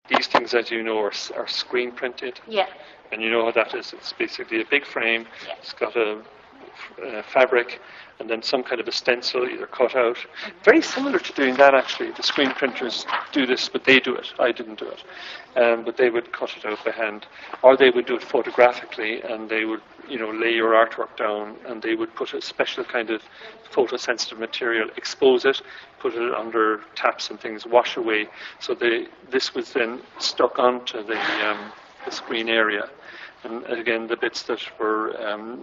These things, as you know, are screen printed. Yeah. And you know what that is. It's basically a big frame. Yeah. It's got a fabric and then some kind of a stencil either cut out. Very similar to doing that, actually. The screen printers do this, but they do it. I didn't do it. But they would cut it out by hand. Or they would do it photographically, and they would, lay your artwork down, and they would put a special kind of photosensitive material, expose it, put it under taps and things, wash away. So this was then stuck onto the screen area. And again, the bits that were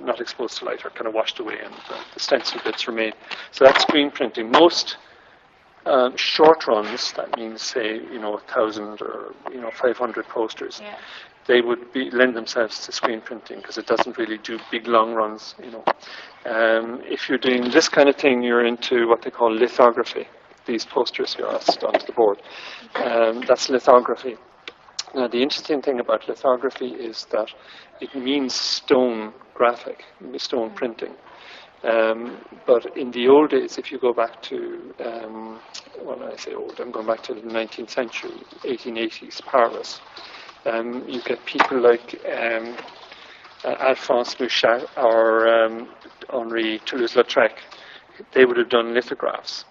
not exposed to light are kind of washed away, and the stencil bits remain. So that's screen printing. Most short runs, that means, say, 1,000 or 500 posters, they would lend themselves to screen printing because it doesn't really do big, long runs. If you're doing this kind of thing, you're into what they call lithography. These posters here are onto the board. That's lithography. Now, the interesting thing about lithography is that it means stone graphic, stone printing. But in the old days, if you go back to, when I say old, I'm going back to the 19th century, 1880s, Paris, you get people like Alphonse Muchat or Henri Toulouse-Lautrec. They would have done lithographs.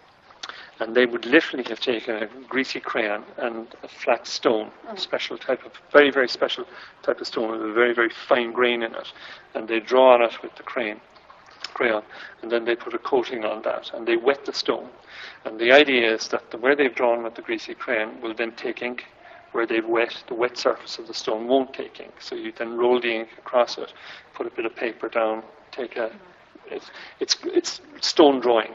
And they would literally have taken a greasy crayon and a flat stone, very, very special type of stone with a very, very fine grain in it. And they draw on it with the crayon. And then they put a coating on that. And they wet the stone. And the idea is that where they've drawn with the greasy crayon will then take ink. Where they've wet, the wet surface of the stone won't take ink. So you then roll the ink across it, put a bit of paper down, it's stone drawing.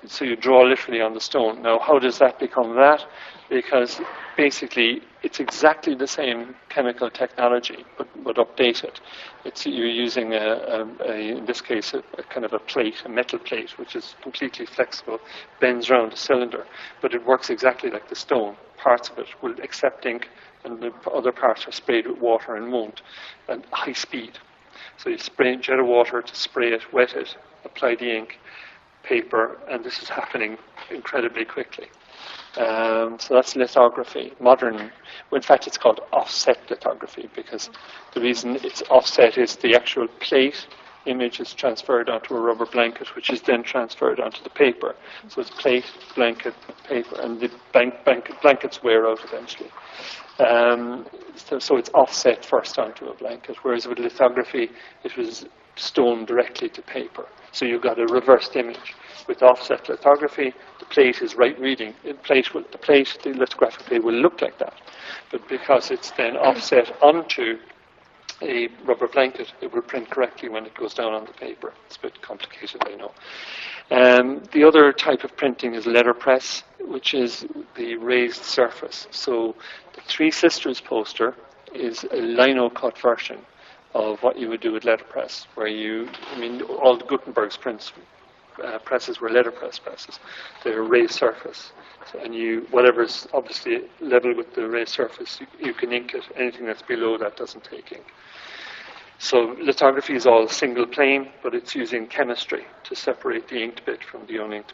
So you draw literally on the stone. Now, how does that become that? Because basically, it's exactly the same chemical technology, but updated. You're using, in this case, a kind of a plate, a metal plate, which is completely flexible, bends around a cylinder, but it works exactly like the stone. Parts of it will accept ink, and the other parts are sprayed with water and won't, at high speed. So you spray a jet of water to spray it, wet it, apply the ink, paper, and this is happening incredibly quickly. So that's lithography. In fact, it's called offset lithography because the reason it's offset is the actual plate image is transferred onto a rubber blanket, which is then transferred onto the paper. So it's plate, blanket, paper, and the blankets wear out eventually. So it's offset first onto a blanket, whereas with lithography, it was stone directly to paper. So you've got a reversed image. With offset lithography, the plate is right reading. The lithographic plate will look like that. But because it's then offset onto a rubber blanket, it will print correctly when it goes down on the paper. It's a bit complicated, I know. The other type of printing is letterpress, which is the raised surface. So the Three Sisters poster is a lino-cut version of what you would do with letterpress, where all the Gutenberg's presses were letterpress presses. They're raised surface. So, and whatever's obviously level with the raised surface, you can ink it. Anything that's below that doesn't take ink. So lithography is all single plane, but it's using chemistry to separate the inked bit from the uninked